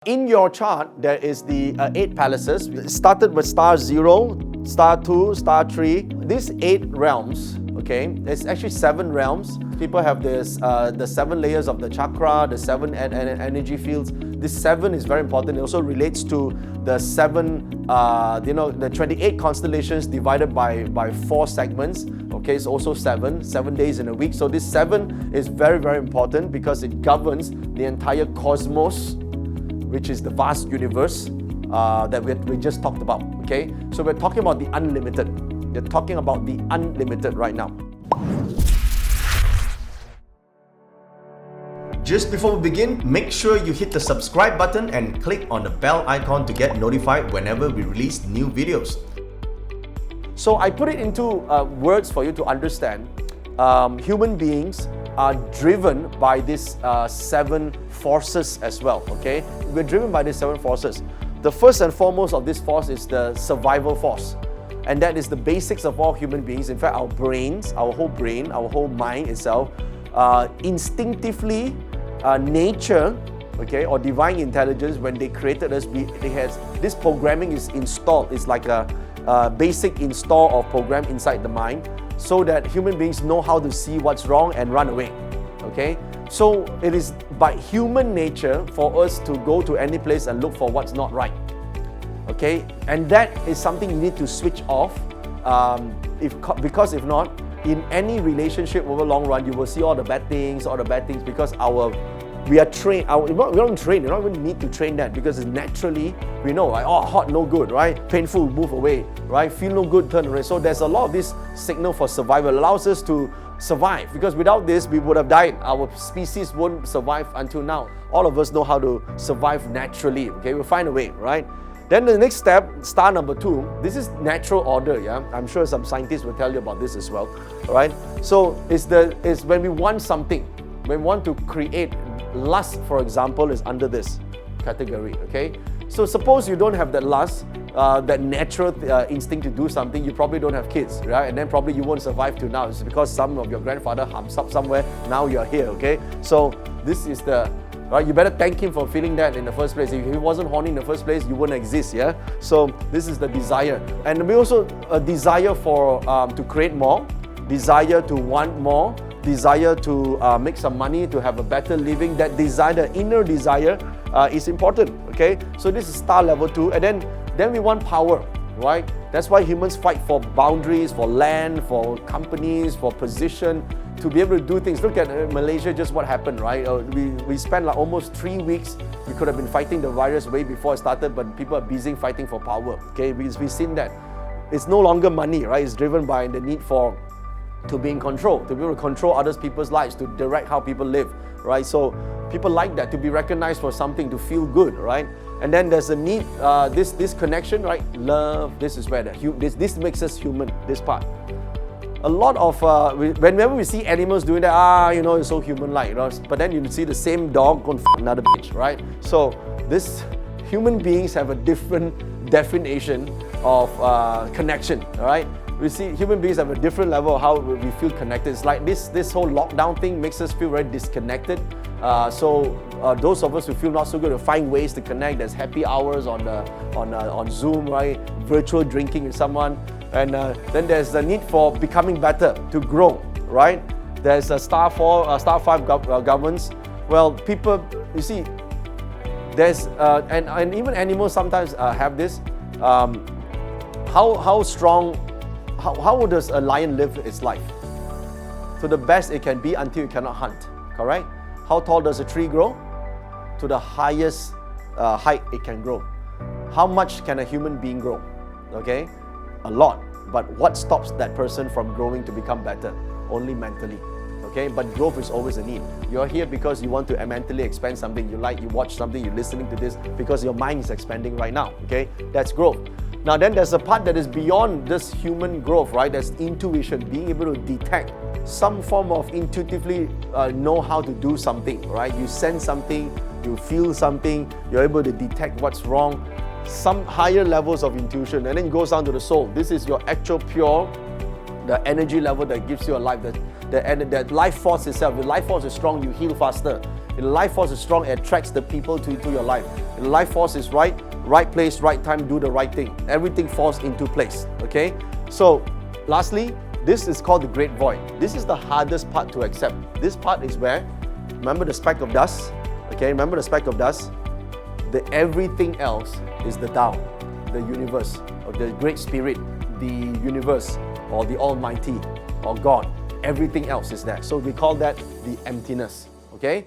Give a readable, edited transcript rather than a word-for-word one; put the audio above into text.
In your chart, there is the 8 palaces. It started with star 0, star 2, star 3. These 8 realms, okay, there's actually 7 realms. People have this, the 7 layers of the chakra, the 7 energy fields. This 7 is very important. It also relates to the 7, the 28 constellations divided by 4 segments. Okay, it's also 7 days in a week. So this 7 is very, very important because it governs the entire cosmos, which is the vast universe that we just talked about, okay? So we're talking about the unlimited. We're talking about the unlimited right now. Just before we begin, make sure you hit the subscribe button and click on the bell icon to get notified whenever we release new videos. So I put it into words for you to understand. Human beings are driven by these 7 forces as well, okay? We're driven by these 7 forces. The first and foremost of this force is the survival force. And that is the basics of all human beings. In fact, our brains, our whole mind itself, instinctively, nature, okay, or divine intelligence, when they created us, this programming is installed. It's like a basic install of program inside the mind, so that human beings know how to see what's wrong and run away, okay? So it is by human nature for us to go to any place and look for what's not right, okay? And that is something you need to switch off, because if not, in any relationship over long run, you will see all the bad things, because we are trained, we don't train, you don't even need to train that, because it's naturally, we know, right? Oh, hot, no good, right? Painful, move away, right? Feel no good, turn away. So there's a lot of this signal for survival. It allows us to survive, because without this, we would have died. Our species won't survive until now. All of us know how to survive naturally, okay? We'll find a way, right? Then the next step, star number 2, this is natural order, yeah? I'm sure some scientists will tell you about this as well, all right? So it's when we want something, when we want to create. Lust, for example, is under this category, okay? So suppose you don't have that lust, that natural instinct to do something, you probably don't have kids, right? And then probably you won't survive till now. It's because some of your grandfather humps up somewhere, now you're here, okay? So this is right? You better thank him for feeling that in the first place. If he wasn't horny in the first place, you wouldn't exist, yeah? So this is the desire. And we also a desire for to create more, desire to want more, desire to make some money, to have a better living. That desire, the inner desire, is important, okay? So this is star level 2. And then we want power, right? That's why humans fight for boundaries, for land, for companies, for position, to be able to do things. Look at Malaysia, just what happened, right? We spent like almost 3 weeks. We could have been fighting the virus way before it started, but people are busy fighting for power, okay? We've seen that. It's no longer money, right? It's driven by the need to be in control, to be able to control other people's lives, to direct how people live, right? So people like that, to be recognized for something, to feel good, right? And then there's a need, this connection, right? Love, this is where this makes us human, this part. A lot of, whenever we see animals doing that, it's so human-like, but then you see the same dog go and f*** another bitch, right? So human beings have a different definition of connection, all right? We see human beings have a different level of how we feel connected. It's like this whole lockdown thing makes us feel very disconnected. So those of us who feel not so good will find ways to connect. There's happy hours on Zoom, right? Virtual drinking with someone. And then there's the need for becoming better, to grow, right? There's a star 5 governments. Well, people, you see, there's and even animals sometimes have this. How strong? How does a lion live its life? To the best it can be until it cannot hunt, correct? How tall does a tree grow? To the highest height it can grow. How much can a human being grow? Okay, a lot. But what stops that person from growing to become better? Only mentally. Okay, but growth is always a need. You're here because you want to mentally expand something you like, you watch something, you're listening to this because your mind is expanding right now. Okay, that's growth. Now then there's a part that is beyond this human growth, right? There's intuition, being able to detect some form of intuitively know how to do something, right? You sense something, you feel something, you're able to detect what's wrong, some higher levels of intuition, and then it goes down to the soul. This is your actual pure, the energy level that gives you a life, that life force itself. The life force is strong, you heal faster. If the life force is strong, it attracts the people to your life. If the life force is right place, right time, do the right thing. Everything falls into place, okay? So, lastly, this is called the great void. This is the hardest part to accept. This part is where, remember the speck of dust? Okay, remember the speck of dust? The everything else is the Tao, the universe, or the great spirit, the universe, or the Almighty, or God. Everything else is there. So we call that the emptiness, okay?